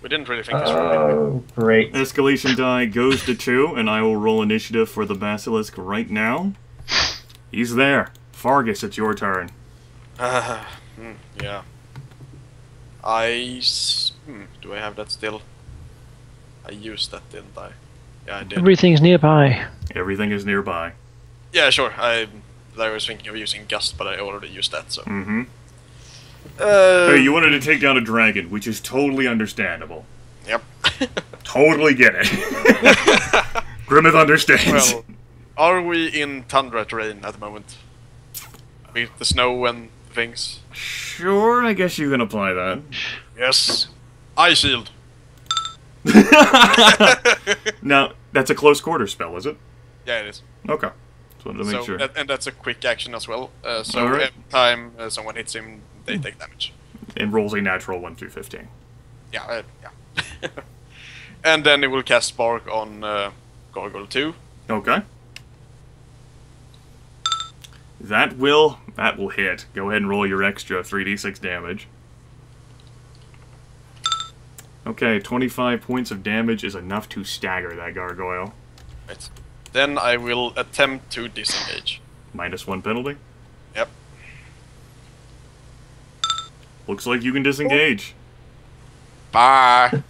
We didn't really think this through. Oh, great. Escalation die goes to 2, and I will roll initiative for the Basilisk right now. He's there. Fargus, it's your turn. Yeah. Do I have that still? I used that, didn't I? Yeah, I did. Everything's nearby. Everything is nearby. Yeah, sure. I was thinking of using Gust, but I already used that, so... Mm-hmm. Hey, you wanted to take down a dragon, which is totally understandable. Yep. Totally get it. Grimith understands. Well, are we in tundra terrain at the moment? With the snow and things? Sure, I guess you can apply that. Yes. Eye shield. Now, that's a close quarter spell, is it? Yeah, it is. Okay. Just wanted to make sure. And that's a quick action as well. So All right. every time someone hits him, they take damage. And rolls a natural 1 through 15. Yeah, yeah. And then it will cast Spark on Gargoyle 2. Okay. That will hit. Go ahead and roll your extra 3d6 damage. Okay, 25 points of damage is enough to stagger that gargoyle. Right. Then I will attempt to disengage. -1 penalty. Yep. Looks like you can disengage. Bye!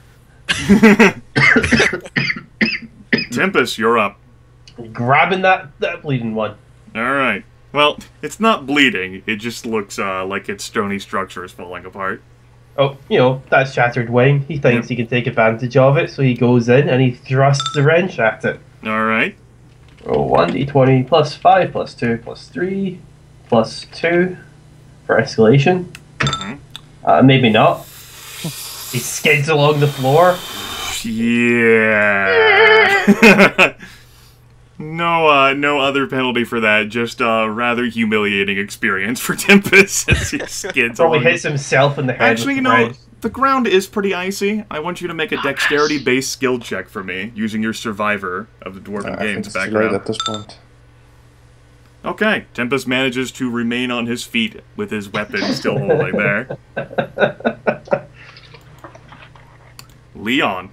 Tempus, you're up. Grabbing that bleeding one. Alright. Well, it's not bleeding, it just looks like its stony structure is falling apart. Oh, you know, that's shattered wing. He thinks he can take advantage of it, so he goes in and he thrusts the wrench at it. Alright. Roll 1d20 plus 5 plus 2 plus 3 plus 2 for escalation. Maybe not. He skids along the floor. Yeah. No other penalty for that. Just a rather humiliating experience for Tempus as he skids Probably along. hits himself in the head. Actually, you know, the ground is pretty icy. I want you to make a dexterity-based skill check for me, using your Survivor of the Dwarven Games background. At this point. Okay, Tempus manages to remain on his feet with his weapon still holding there. Leon.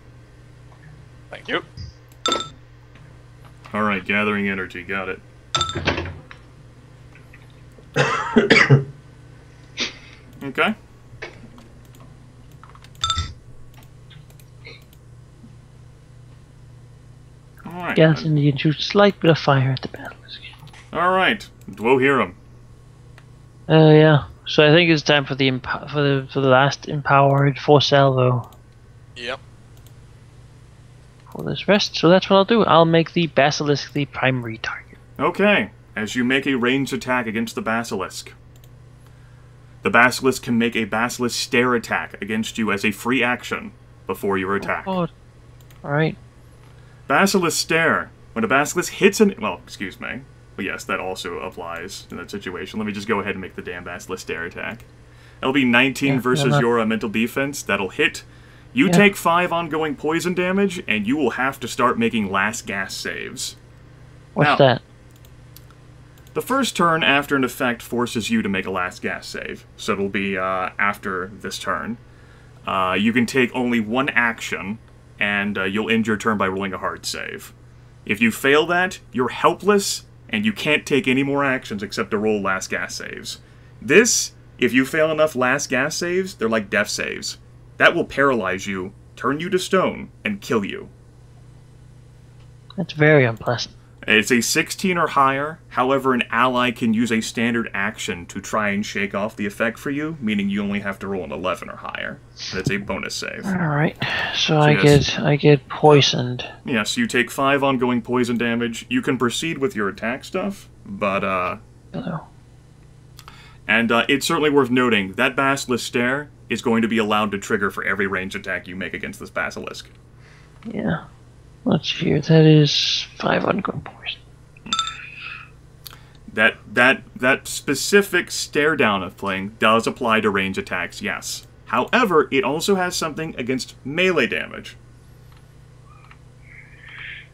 Thank you. Alright, gathering energy, got it. Okay. Alright. Yes, and you can shoot a slight bit of fire at the basilisk. Alright, Dwohurim. Yeah. So I think it's time for the for the last empowered force salvo Yep. for this rest. So that's what I'll do. I'll make the basilisk the primary target. Okay, as you make a ranged attack against the basilisk can make a basilisk stare attack against you as a free action before your attack. Oh, alright. Basilisk stare. When a basilisk hits an... Well, excuse me. But yes, that also applies in that situation. Let me just go ahead and make the damn basilisk stare attack. That'll be 19 versus your mental defense. That'll hit. You take 5 ongoing poison damage, and you will have to start making last gas saves. What's that? The first turn after an effect forces you to make a last gas save. So it'll be after this turn. You can take only one action, and you'll end your turn by rolling a hard save. If you fail that, you're helpless, and you can't take any more actions except to roll last gas saves. This, if you fail enough last gas saves, they're like death saves. That will paralyze you, turn you to stone, and kill you. That's very unpleasant. It's a 16 or higher, however an ally can use a standard action to try and shake off the effect for you, meaning you only have to roll an 11 or higher. That's a bonus save. Alright, so I get poisoned. Yes, you take 5 ongoing poison damage. You can proceed with your attack stuff, but Hello. And it's certainly worth noting, that Basilisk Stare is going to be allowed to trigger for every ranged attack you make against this Basilisk. Yeah. Let's hear. That is 5 ongoing poison. That specific stare down of thing does apply to range attacks, yes. However, it also has something against melee damage.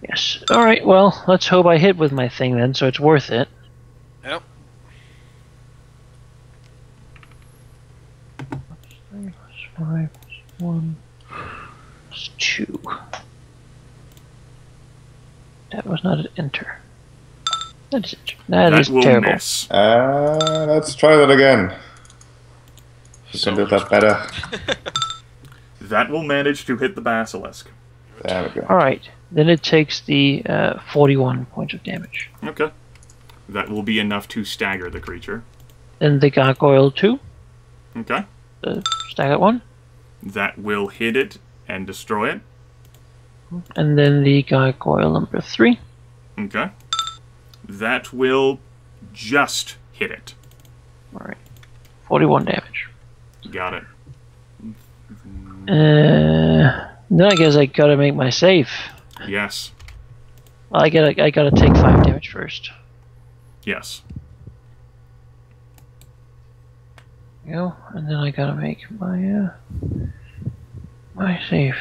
Yes. Alright, well, let's hope I hit with my thing then, so it's worth it. Yep. 5 plus 1. plus 2. That was not an enter. That is will terrible. miss. Let's try that again. You can do that better. That will manage to hit the basilisk. There we go. Alright, then it takes the 41 points of damage. Okay. That will be enough to stagger the creature. Then the gargoyle 2, Okay. the staggered one. That will hit it and destroy it. And then the gargoyle number 3. Okay. That will just hit it. Alright, 41 damage. Got it. Then I guess I gotta make my save. Yes. Well, I gotta take 5 damage first. Yes. You know, and then I gotta make my my save.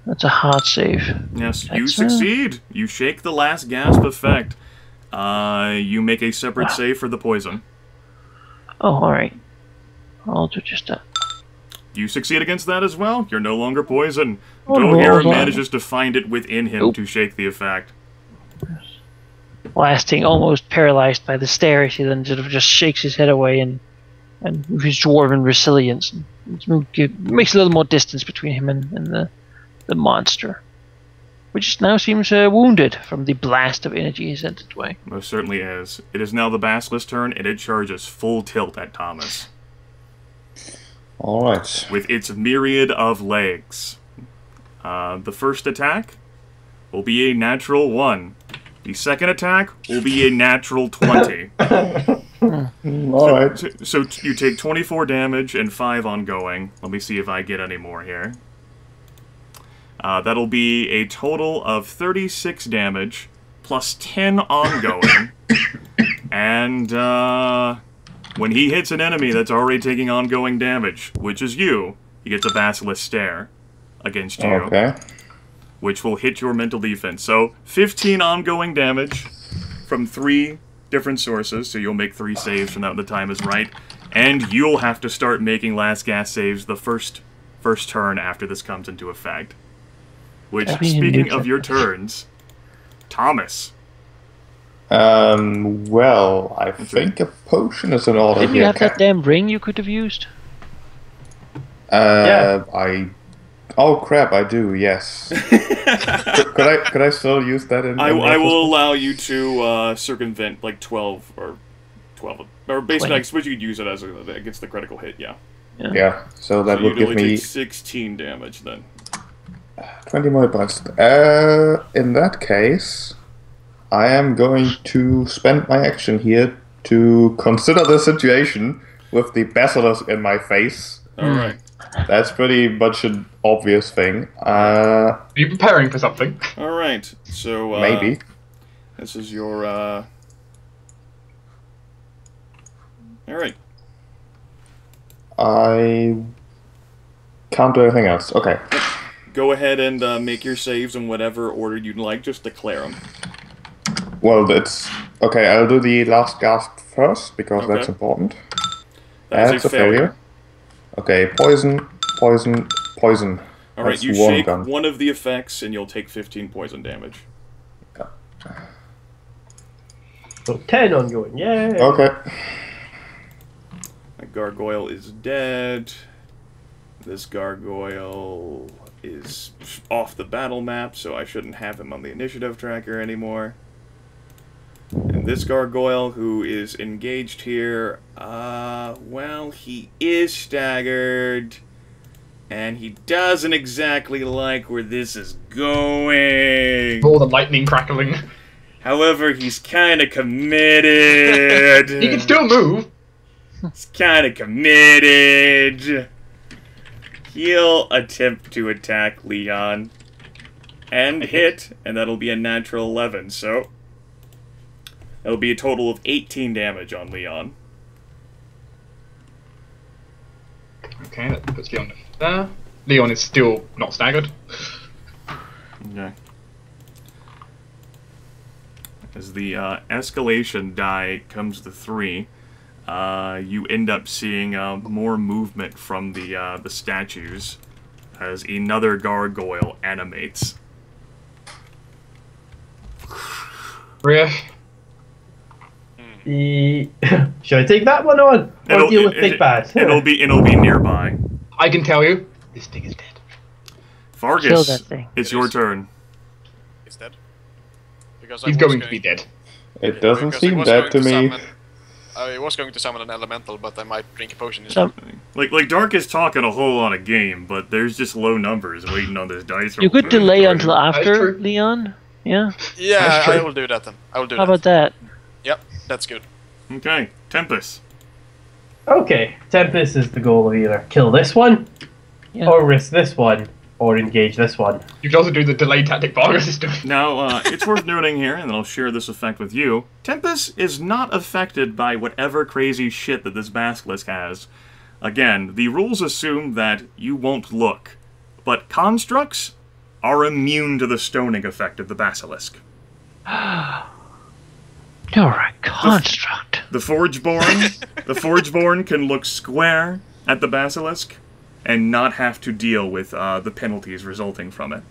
That's a hard save. Yes, you That's, succeed. You shake the last gasp effect. You make a separate save for the poison. Oh, alright. I'll do just that. You succeed against that as well. You're no longer poisoned. Oh, Dwohurim well, manages to find it within him to shake the effect. Blasting, almost paralyzed by the stare, he then sort of just shakes his head away and with his dwarven resilience, makes a little more distance between him and the monster, which now seems wounded from the blast of energy he sent its way. Most certainly is. It is now the basilisk's turn, and it charges full tilt at Thomas. Alright. With its myriad of legs. The first attack will be a natural 1. The second attack will be a natural 20. Alright. So you take 24 damage and 5 ongoing. Let me see if I get any more here. That'll be a total of 36 damage, plus 10 ongoing. And when he hits an enemy that's already taking ongoing damage, which is you, he gets a basilisk stare against you. Okay. Which will hit your mental defense. So 15 ongoing damage from 3 different sources, so you'll make 3 saves from that when the time is right. And you'll have to start making last gas saves the first turn after this comes into effect. Which, speaking of your turns, Thomas. Well, I think a potion is in order Didn't here. you have that damn ring you could have used? Yeah. Oh crap! I do. Yes. could I still use that in? I will allow you to circumvent like 12 or basically I suppose you could use it as against the critical hit. Yeah. Yeah. So that would you'd give only me take 16 damage then. 20 more points. In that case, I am going to spend my action here to consider the situation with the basilisk in my face. All right. That's pretty much an obvious thing. Are you preparing for something? All right. So Maybe. This is your. All right. I can't do anything else. Okay. Go ahead and make your saves in whatever order you'd like. Just declare them. Well, it's okay. I'll do the last gasp first because Okay. that's important. That's a failure. Okay, poison, poison, poison. All right, That's you one shake gun. one of the effects, and you'll take 15 poison damage. So 10 ongoing, yay! Okay. That gargoyle is dead. This gargoyle is off the battle map, so I shouldn't have him on the initiative tracker anymore. And this gargoyle, who is engaged here, well, he is staggered. And he doesn't exactly like where this is going. All the lightning crackling. However, he's kind of committed. He can still move. He's kind of committed. He'll attempt to attack Leon. And hit, and that'll be a natural 11, so that'll be a total of 18 damage on Leon. Okay, that puts Leon there. Leon is still not staggered. Okay. As the escalation die comes to 3, you end up seeing more movement from the statues. as another gargoyle animates. Gryph. Should I take that one on? Or deal with Big Bad? It'll be nearby. I can tell you, this thing is dead. Kill Fargus, that thing. it's your turn. He's dead. Because He's going to be dead. It doesn't because he seem was dead to going me. summon- I was going to summon an elemental, but I might drink a potion So, instead. Like Dark is talking a whole lot of game, but there's just low numbers waiting on this dice roll. you could delay until That's after, true. Leon? Yeah? Yeah, That's true. I will do that then. I will do How that. about that? Yep, that's good. Okay, Tempus. Okay, Tempus is the goal of either kill this one, Yeah. or risk this one, or engage this one. You can also do the delay tactic Fargus is doing. Now, it's worth noting here, and then I'll share this effect with you. Tempus is not affected by whatever crazy shit that this basilisk has. Again, the rules assume that you won't look, but constructs are immune to the stoning effect of the basilisk. You're a construct. The Forgeborn can look square at the basilisk and not have to deal with the penalties resulting from it.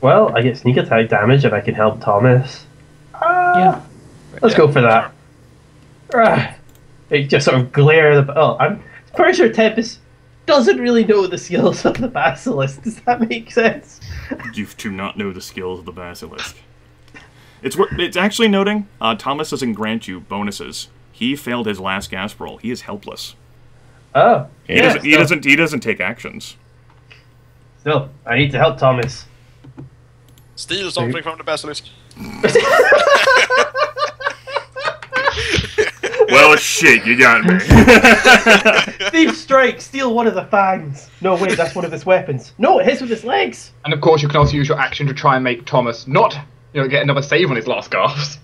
Well, I get sneak attack damage and I can help Thomas. Yeah. Let's go for that. It just sort of glare the. Oh, I'm pretty sure Tempest doesn't really know the skills of the basilisk. Does that make sense? You do not know the skills of the basilisk. It's actually noting Thomas doesn't grant you bonuses. He failed his last gasp roll. He is helpless. Oh, He doesn't take actions. Still, I need to help Thomas. Steal something from the basilisk. Well, shit, you got me. Thief strike, steal one of the fangs. No, wait, that's one of his weapons. No, it hits with his legs. And of course, you can also use your action to try and make Thomas not, get another save on his last gasp.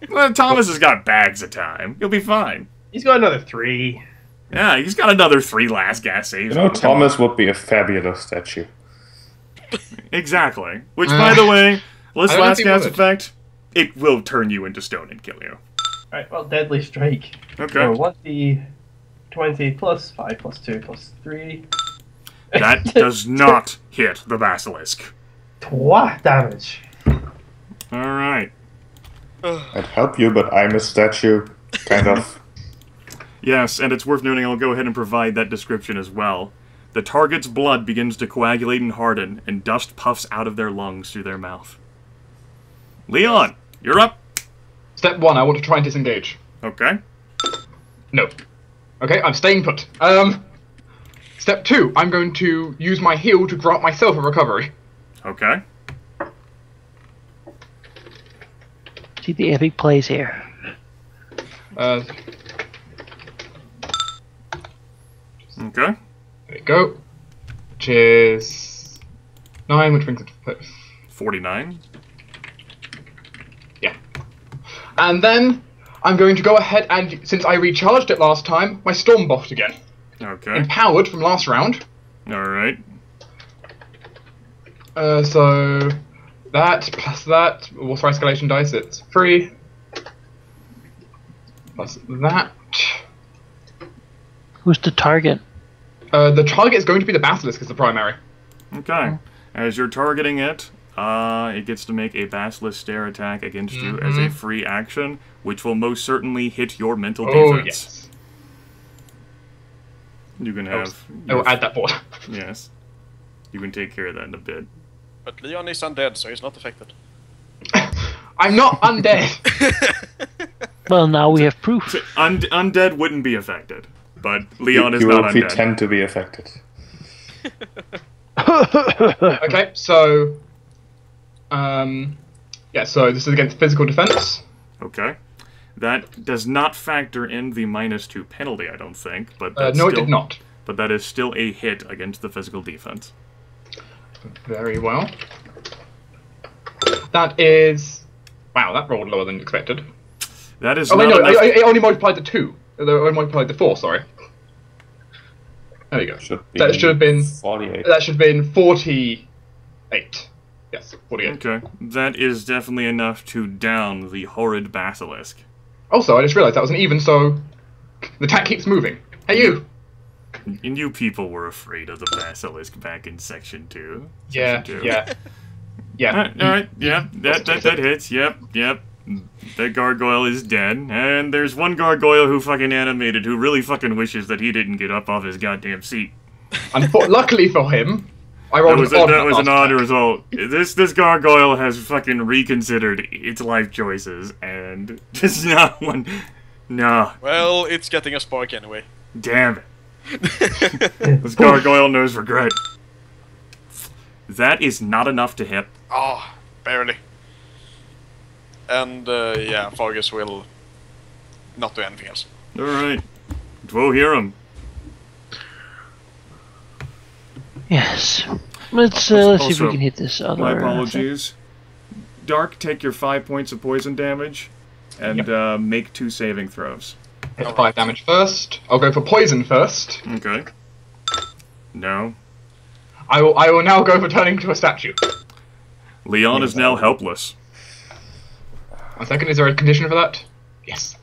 Well, Thomas has got bags of time. He'll be fine. He's got another 3. Yeah, he's got another 3 last gas saves. You know, Thomas would be a fabulous statue. Exactly. Which, by the way, this I don't last think gas would. effect, it will turn you into stone and kill you. Alright, well, deadly strike. Okay. So 1d20 plus 5 plus 2 plus 3. That does not hit the basilisk. Twat damage. Alright. I'd help you, but I'm a statue. Kind of. Yes, and it's worth noting I'll go ahead and provide that description as well. The target's blood begins to coagulate and harden, and dust puffs out of their lungs through their mouth. Leon, you're up. Step 1, I want to try and disengage. Okay. No. Okay, I'm staying put. Step 2, I'm going to use my heal to grant myself a recovery. Okay. See the epic plays here. Okay. There we go. Which is 9, which brings it to 49. yeah. And then I'm going to go ahead and, since I recharged it last time, my Storm buffed again. Okay. Empowered from last round. Alright. So that plus that, what's our escalation dice? It's 3. Plus that. Who's the target? The target is going to be the Basilisk as the primary. Okay. As you're targeting it, it gets to make a Basilisk Stare attack against you as a free action, which will most certainly hit your mental defense. Yes. You can have... I will add that board. Yes. You can take care of that in a bit. But Leon is undead, so he's not affected. I'm not undead. Well, now we have proof. So, undead wouldn't be affected, but Leon is you not will undead. tend to be affected. Okay, so yeah, so this is against physical defense. Okay. That does not factor in the -2 penalty, I don't think, but that's No, it still, did not. But that is still a hit against the physical defense. Very well. That is... Wow, that rolled lower than expected. That is Oh, wait, not no, enough. it only multiplied the 2. It only multiplied the 4, sorry. There you go. That should have been... 48. That should have been 48. Yes, 48. Okay. That is definitely enough to down the horrid basilisk. Also, I just realised that was an even, so... The attack keeps moving. Hey, you! And you people were afraid of the basilisk back in section 2. Yeah, Section 2. yeah. Alright, yeah, that hits, yep. That gargoyle is dead, and there's one gargoyle who fucking animated who really fucking wishes that he didn't get up off his goddamn seat. Luckily for him, I rolled that was an odd result. This gargoyle has fucking reconsidered its life choices, and just not one... No. Well, it's getting a spark anyway. Damn it. This gargoyle knows regret. That is not enough to hit. Oh, barely. And, yeah, Fargus will not do anything else. Alright. Dwohurim. Yes. Let's see if Also, we can hit this other. My apologies. Dark, take your 5 points of poison damage, and make 2 saving throws. Hit 5 damage first. I'll go for poison first. Okay. No. I will now go for turning into a statue. Leon is now helpless. 1 second, is there a condition for that? Yes.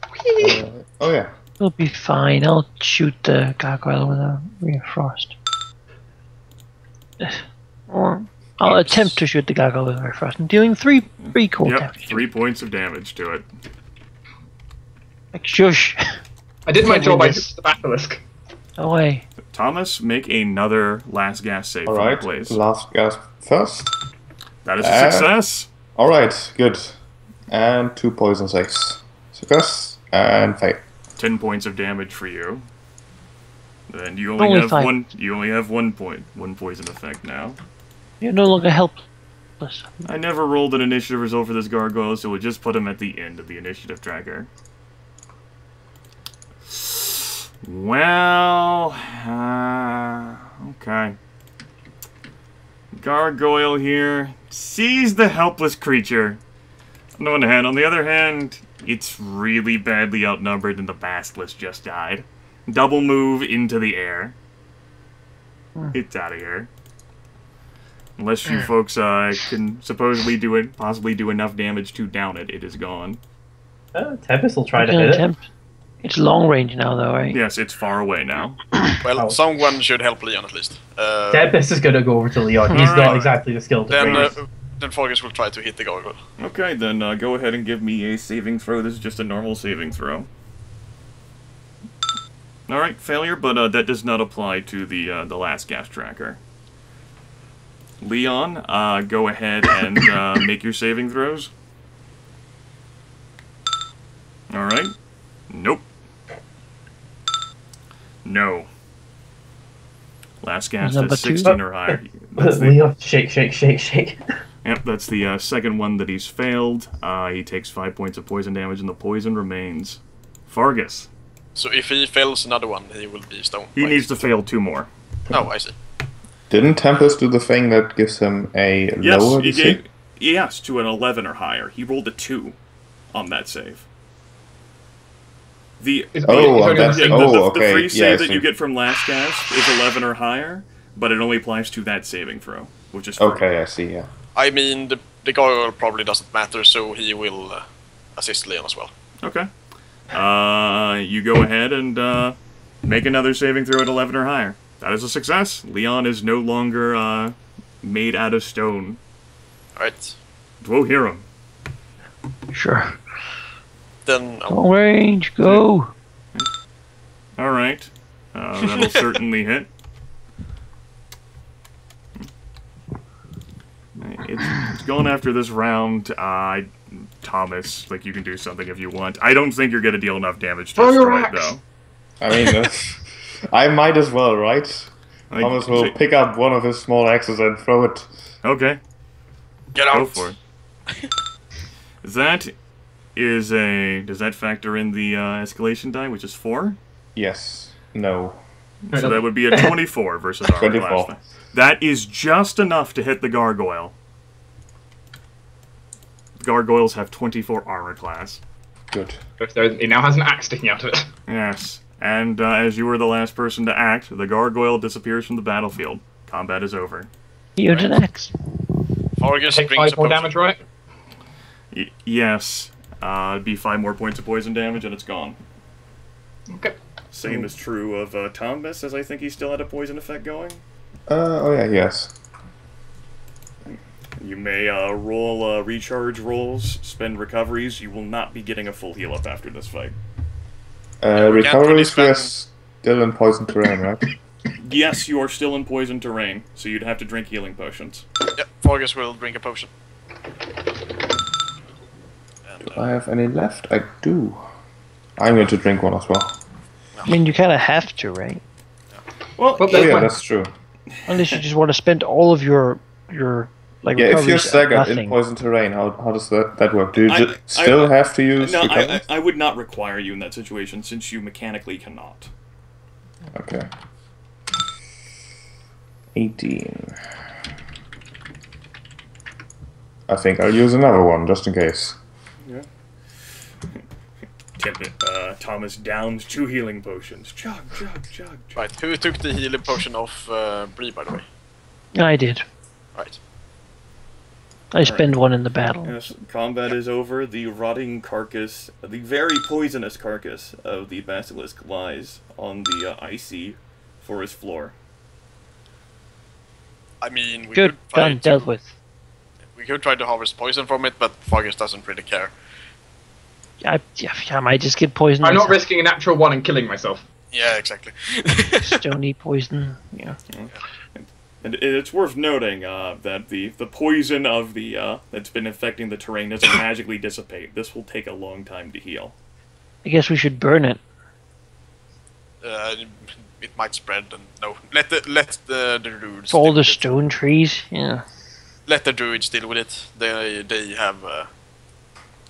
Oh yeah. We'll be fine. I'll shoot the gargoyle with a ray of frost. Or I'll attempt to shoot the gargoyle with a ray of frost. I'm dealing 3 cold damage. 3 points of damage to it. Like, shush. I did my job, I hit the basilisk. Away. Thomas, make another last gas save for Alright, please. last gas first. That is a success. Alright, good. And 2 poison saves. Success and fail. 10 points of damage for you. Then you only have 5. one. You only have 1 point, 1 poison effect now. You're no longer helpless. I never rolled an initiative result for this gargoyle, so we'll just put him at the end of the initiative tracker. Well, okay. Gargoyle here sees the helpless creature. On the one hand, on the other hand, it's really badly outnumbered and the basilisk just died. Double move into the air. It's out of here. Unless you folks can supposedly possibly do enough damage to down it, it is gone. Tempus will try to hit it. It's long range now, though, right? Yes, it's far away now. Well, someone should help Leon at least. Tempus is going to go over to Leon. He's not exactly the skilled to Then Fargus will try to hit the gargoyle. Okay, then go ahead and give me a saving throw. This is just a normal saving throw. Alright, failure, but that does not apply to the last gas tracker. Leon, go ahead and make your saving throws. Alright. Nope. No. Last gas Number is 2? 16 or higher. Leon, shake, shake, shake, shake. Yep, that's the second one that he's failed. He takes 5 points of poison damage, and the poison remains. Fargus. So if he fails another one, he will be stoned. He needs to fail 2 more. Oh, I see. Didn't Tempus do the thing that gives him a lower DC? Yes, to an 11 or higher. He rolled a 2 on that save. The free save that you get from last cast is 11 or higher, but it only applies to that saving throw, which is free. Okay, I see, yeah. I mean, the gargoyle probably doesn't matter, so he will assist Leon as well. Okay. You go ahead and make another saving throw at 11 or higher. That is a success. Leon is no longer made out of stone. Alright. Dwohurim. Sure. Then... Long range, go! Alright. That'll certainly hit. It's going after this round. Thomas, like, you can do something if you want. I don't think you're going to deal enough damage to destroy it, though. I mean, I might as well, right? Thomas will pick up one of his small axes and throw it. Okay. Get out! Go for it. That is a... Does that factor in the escalation die, which is 4? Yes. No. So that would be a 24 versus armor 24. class. That is just enough to hit the gargoyle. Gargoyles have 24 armor class. Good. It now has an axe sticking out of it. Yes. And as you were the last person to act, the gargoyle disappears from the battlefield. Combat is over. You had an axe. Fargus Take brings 5 more damage, right? Yes. It'd be 5 more points of poison damage and it's gone. Okay. Same is true of Tempus, as I think he still had a poison effect going. Oh yeah, yes. You may roll recharge rolls, spend recoveries. You will not be getting a full heal up after this fight. Recoveries, we are still in poison terrain, right? Yes, you are still in poison terrain, so you'd have to drink healing potions. Yep, Fargus will drink a potion. Do I have any left? I do. I'm going to drink one as well. I mean, you kind of have to, right? Well, Oh yeah, that's true. Unless you just want to spend all of your like Yeah, if you're recoveries at staggered in nothing. poison terrain, how does that work? Do you still have to use no, recoveries? I would not require you in that situation, since you mechanically cannot. Okay. 18. I think I'll use another one, just in case. Yeah. Thomas downs 2 healing potions. Chug, chug, chug, chug. Right, who took the healing potion off Bree, by the way? I did. Right. I spend one in the battle. Yes, combat is over. The rotting carcass, the very poisonous carcass of the basilisk lies on the icy forest floor. I mean, we Good, could try done, dealt with. We could try to harvest poison from it, but Fargus doesn't really care. I might just get poisoned. I'm not myself. risking a natural 1 and killing myself. Yeah, exactly. Stony poison. Yeah. And it's worth noting that the poison of the that's been infecting the terrain doesn't magically dissipate. This will take a long time to heal. I guess we should burn it. It might spread, and no, let the druids. For all deal the with it. stone trees. Yeah. Let the druids deal with it. They have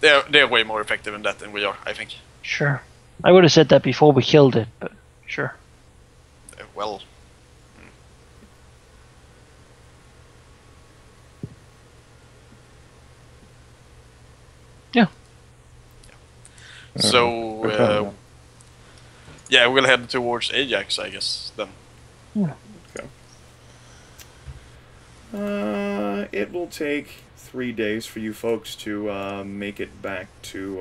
they're way more effective in that than we are, I think. Sure. I would have said that before we killed it, but sure. Well. Yeah. So, yeah, we'll head towards Ajax, I guess, then. Okay. It will take 3 days for you folks to make it back to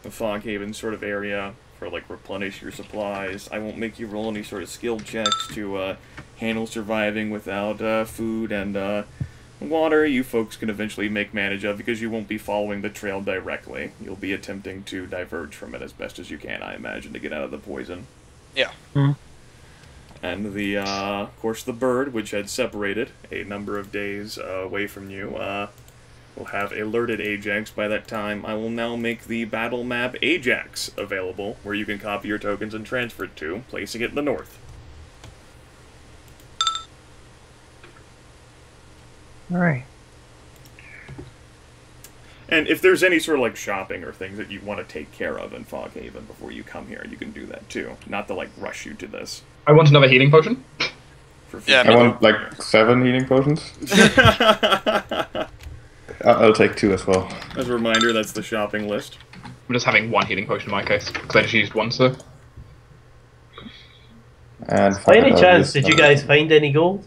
the Foghaven sort of area for, like, replenish your supplies. I won't make you roll any sort of skill checks to handle surviving without food and water. You folks can eventually make manage of, because you won't be following the trail directly. You'll be attempting to diverge from it as best as you can, I imagine, to get out of the poison. Yeah. And the, of course, the bird, which had separated a number of days away from you, will have alerted Ajax by that time. I will now make the battle map Ajax available, where you can copy your tokens and transfer it to, placing it in the north. Alright. And if there's any sort of, like, shopping or things that you want to take care of in Foghaven before you come here, you can do that, too. Not to, like, rush you to this. I want another healing potion. For Yeah, I want like 7 healing potions. I'll take 2 as well. As a reminder, that's the shopping list. I'm just having 1 healing potion in my case, because I just used 1, so... And By any I'll chance, use did you some. guys find any gold?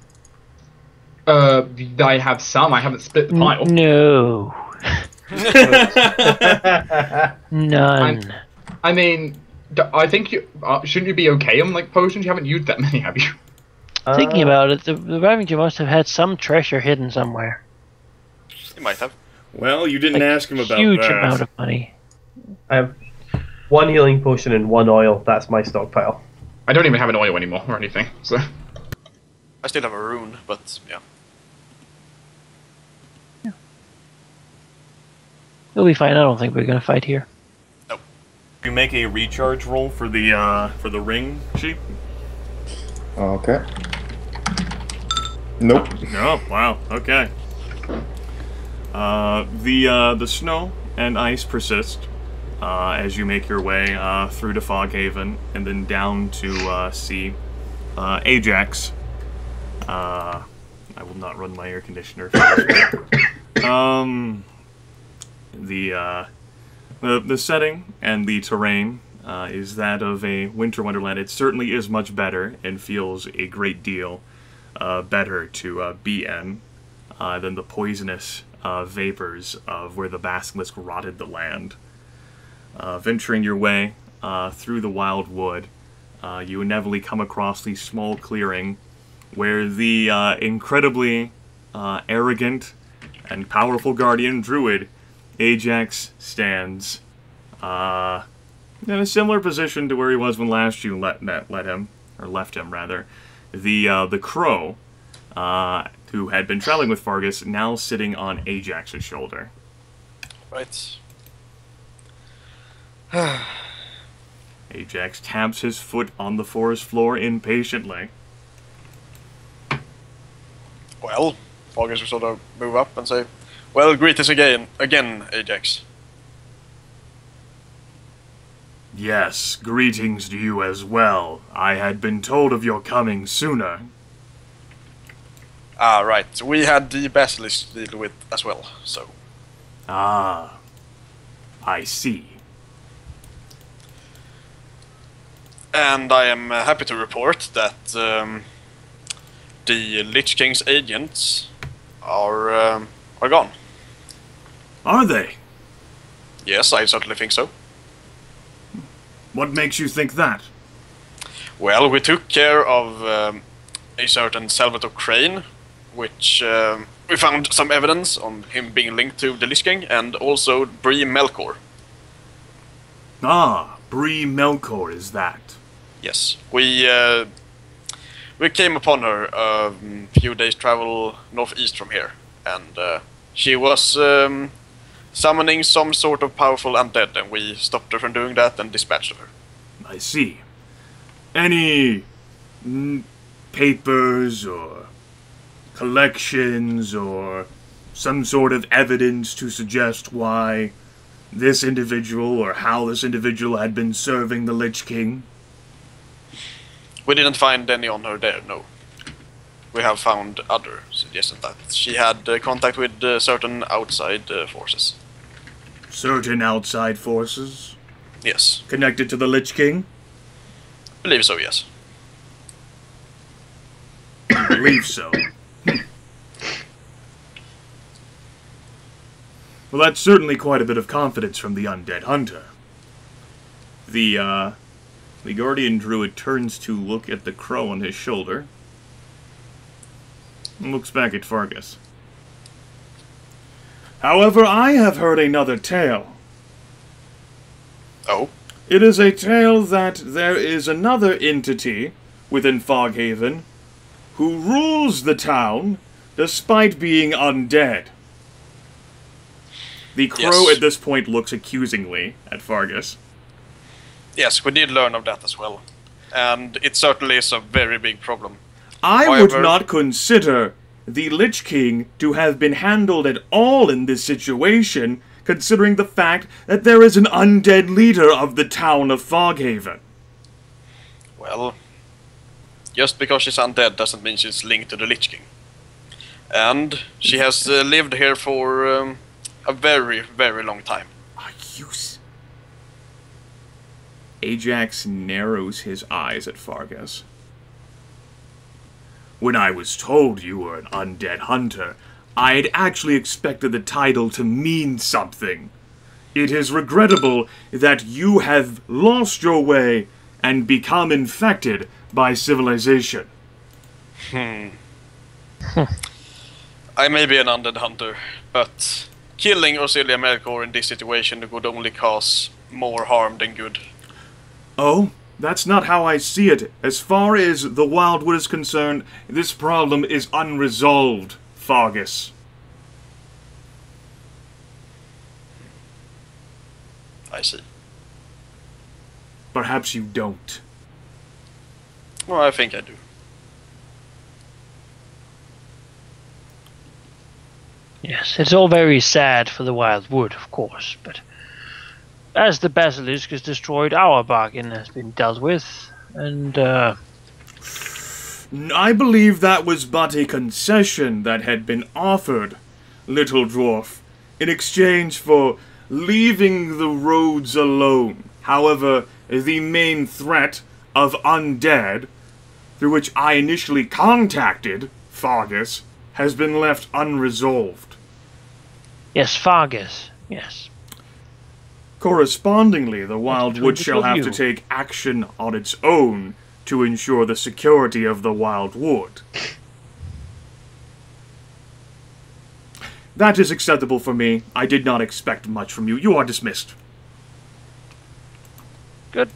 I have some, I haven't split the pile. No. None. I mean, I think you... shouldn't you be okay on, like, potions? You haven't used that many, have you? Thinking about it, the Ravager must have had some treasure hidden somewhere. He might have. Well, you didn't Like, ask him about huge that. amount of money. I have 1 healing potion and 1 oil. That's my stockpile. I don't even have an oil anymore, or anything, so... I still have a rune, but yeah. It'll be fine. I don't think we're gonna fight here. You make a recharge roll for the ring sheep. Okay. Nope. Oh, wow. Okay. The snow and ice persist as you make your way through to Foghaven and then down to see Ajax. I will not run my air conditioner. The setting and the terrain is that of a winter wonderland. It certainly is much better and feels a great deal better to be in than the poisonous vapors of where the basilisk rotted the land. Venturing your way through the wild wood, you inevitably come across the small clearing where the incredibly arrogant and powerful guardian druid Ajax stands in a similar position to where he was when last you left him. The crow, who had been traveling with Fargus, now sitting on Ajax's shoulder. Right. Ajax taps his foot on the forest floor impatiently. Well, Fargus will sort of move up and say, "Well, greet us again, Ajax." Yes, greetings to you as well. I had been told of your coming sooner. Ah, right. We had the basilisk to deal with as well, so... Ah, I see. And I am happy to report that the Lich King's agents are gone. Are they? Yes, I certainly think so. What makes you think that? Well, we took care of a certain Salvatore Crane, which we found some evidence on him being linked to the Lich King, and also Bree Melkor. Ah, Bree Melkor is that. Yes, we came upon her a few days' travel northeast from here, and she was summoning some sort of powerful undead, and we stopped her from doing that and dispatched her. I see. Any papers or collections or some sort of evidence to suggest why this individual or how this individual had been serving the Lich King? We didn't find any on her there, no. We have found other suggestions that she had contact with certain outside forces. Certain outside forces? Yes. Connected to the Lich King? I believe so, yes. I believe so. Well, that's certainly quite a bit of confidence from the undead hunter. The guardian druid turns to look at the crow on his shoulder and looks back at Fargus. However, I have heard another tale. Oh? It is a tale that there is another entity within Foghaven who rules the town despite being undead. The crow Yes. at this point looks accusingly at Fargus. Yes, we did learn of that as well. And it certainly is a very big problem. I would However- not consider the Lich King to have been handled at all in this situation, considering the fact that there is an undead leader of the town of Foghaven. Well, just because she's undead doesn't mean she's linked to the Lich King. And she has lived here for a very, very long time. Are you... Ajax narrows his eyes at Fargus. When I was told you were an undead hunter, I had actually expected the title to mean something. It is regrettable that you have lost your way and become infected by civilization. I may be an undead hunter, but killing Orsilia Melkor in this situation would only cause more harm than good. Oh, that's not how I see it. As far as the Wildwood is concerned, this problem is unresolved, Fargus. I see. Perhaps you don't. Well, I think I do. Yes, it's all very sad for the Wildwood, of course, but as the basilisk is destroyed, our bargain has been dealt with, and I believe that was but a concession that had been offered, little dwarf, in exchange for leaving the roads alone. However, the main threat of undead, through which I initially contacted Fargus, has been left unresolved. yes, Fargus, yes. Correspondingly, the Wildwood shall have to take action on its own to ensure the security of the Wildwood. That is acceptable for me. I did not expect much from you. You are dismissed. Good.